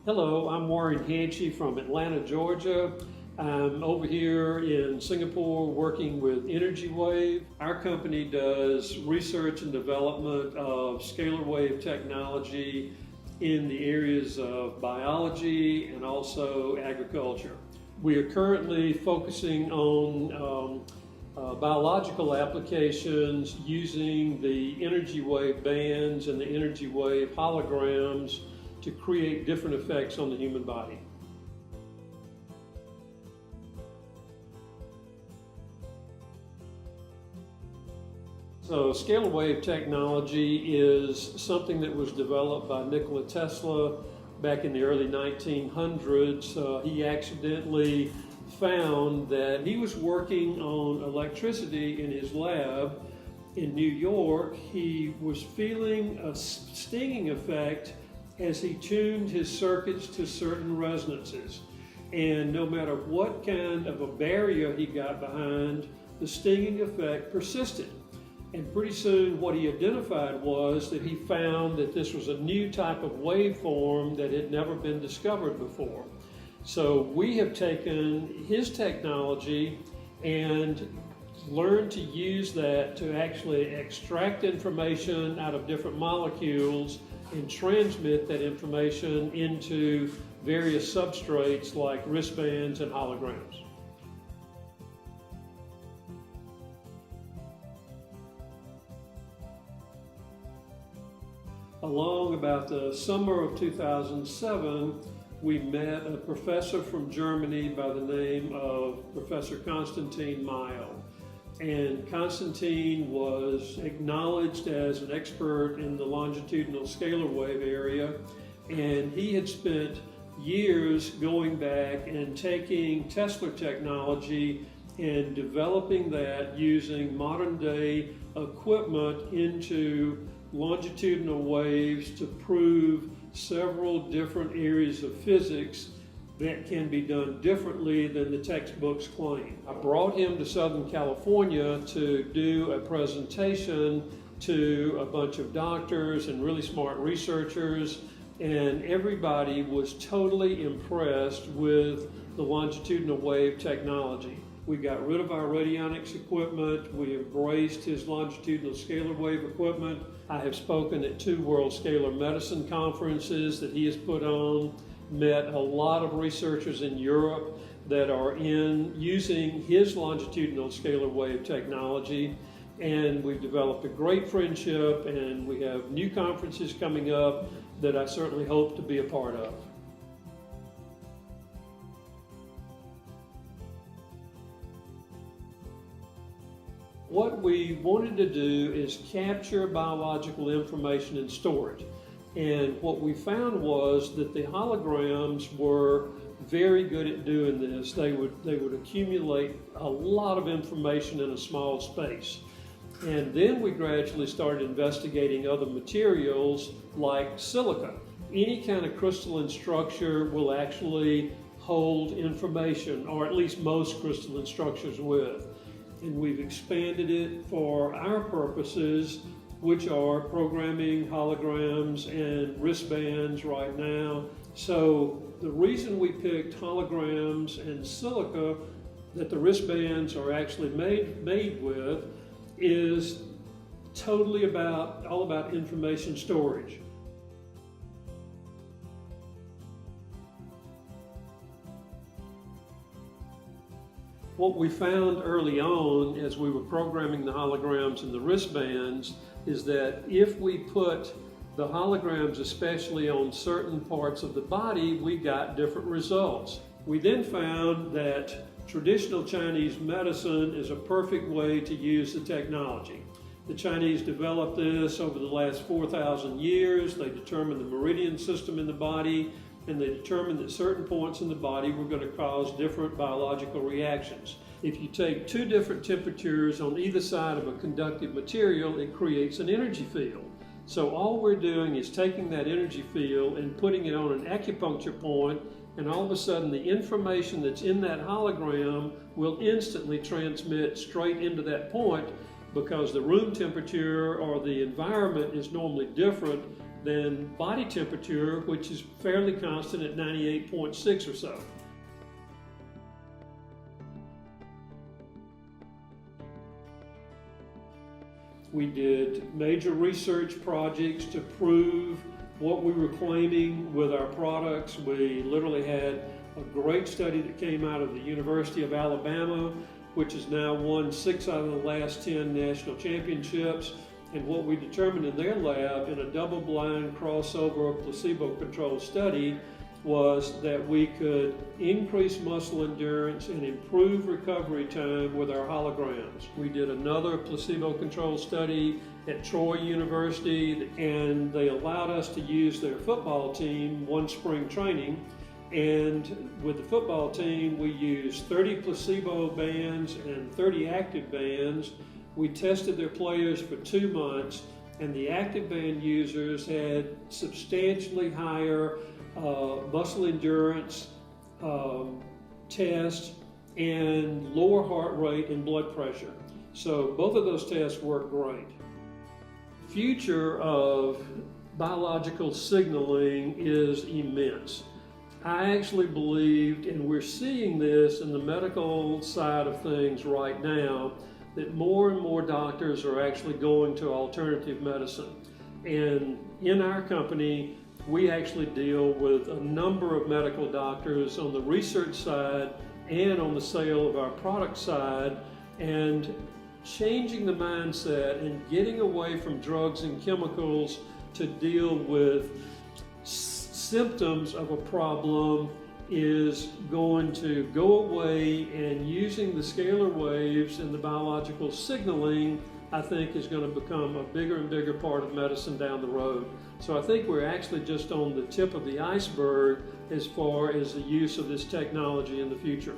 Hello, I'm Warren from Atlanta, Georgia. I'm over here in Singapore working with Energy Wave. Our company does research and development of scalar wave technology in the areas of biology and also agriculture. We are currently focusing on biological applications using the energy wave bands and the energy wave holograms to create different effects on the human body. So scalar wave technology is something that was developed by Nikola Tesla back in the early 1900s. He accidentally found that he was working on electricity in his lab in New York. He was feeling a stinging effect as he tuned his circuits to certain resonances. And no matter what kind of a barrier he got behind, the stinging effect persisted. And pretty soon what he identified was that he found that this was a new type of waveform that had never been discovered before. So we have taken his technology and learned to use that to actually extract information out of different molecules and transmit that information into various substrates like wristbands and holograms. Along about the summer of 2007, we met a professor from Germany by the name of Professor Konstantin Mail. And Konstantin was acknowledged as an expert in the longitudinal scalar wave area, and he had spent years going back and taking Tesla technology and developing that using modern day equipment into longitudinal waves to prove several different areas of physics that can be done differently than the textbooks claim. I brought him to Southern California to do a presentation to a bunch of doctors and really smart researchers, and everybody was totally impressed with the longitudinal wave technology. We got rid of our radionics equipment. We embraced his longitudinal scalar wave equipment. I have spoken at 2 World Scalar Medicine conferences that he has put on, met a lot of researchers in Europe that are using his longitudinal scalar wave technology, and we've developed a great friendship, and we have new conferences coming up that I certainly hope to be a part of. What we wanted to do is capture biological information and store it. And what we found was that the holograms were very good at doing this. They would accumulate a lot of information in a small space. And then we gradually started investigating other materials like silica. Any kind of crystalline structure will actually hold information, or at least most crystalline structures will. And we've expanded it for our purposes, which are programming holograms and wristbands right now. So the reason we picked holograms and silica that the wristbands are actually made with is totally all about information storage. What we found early on as we were programming the holograms and the wristbands is that if we put the holograms especially on certain parts of the body, we got different results. We then found that traditional Chinese medicine is a perfect way to use the technology. The Chinese developed this over the last 4,000 years. They determined the meridian system in the body, and they determined that certain points in the body were going to cause different biological reactions. If you take 2 different temperatures on either side of a conductive material, it creates an energy field. So all we're doing is taking that energy field and putting it on an acupuncture point, and all of a sudden the information that's in that hologram will instantly transmit straight into that point, because the room temperature or the environment is normally different than body temperature, which is fairly constant at 98.6 or so. We did major research projects to prove what we were claiming with our products. We literally had a great study that came out of the University of Alabama, which has now won 6 out of the last 10 national championships. And what we determined in their lab in a double-blind crossover placebo-controlled study was that we could increase muscle endurance and improve recovery time with our holograms. We did another placebo-controlled study at Troy University, and they allowed us to use their football team one spring training. And with the football team, we used 30 placebo bands and 30 active bands. We tested their players for 2 months, and the active band users had substantially higher muscle endurance test and lower heart rate and blood pressure. So both of those tests worked great. Future of biological signaling is immense. I actually believed, and we're seeing this in the medical side of things right now, that more and more doctors are actually going to alternative medicine. And in our company, we actually deal with a number of medical doctors on the research side and on the sale of our product side, and changing the mindset and getting away from drugs and chemicals to deal with symptoms of a problem is going to go away, and using the scalar waves and the biological signaling, I think, is going to become a bigger and bigger part of medicine down the road. So I think we're actually just on the tip of the iceberg as far as the use of this technology in the future.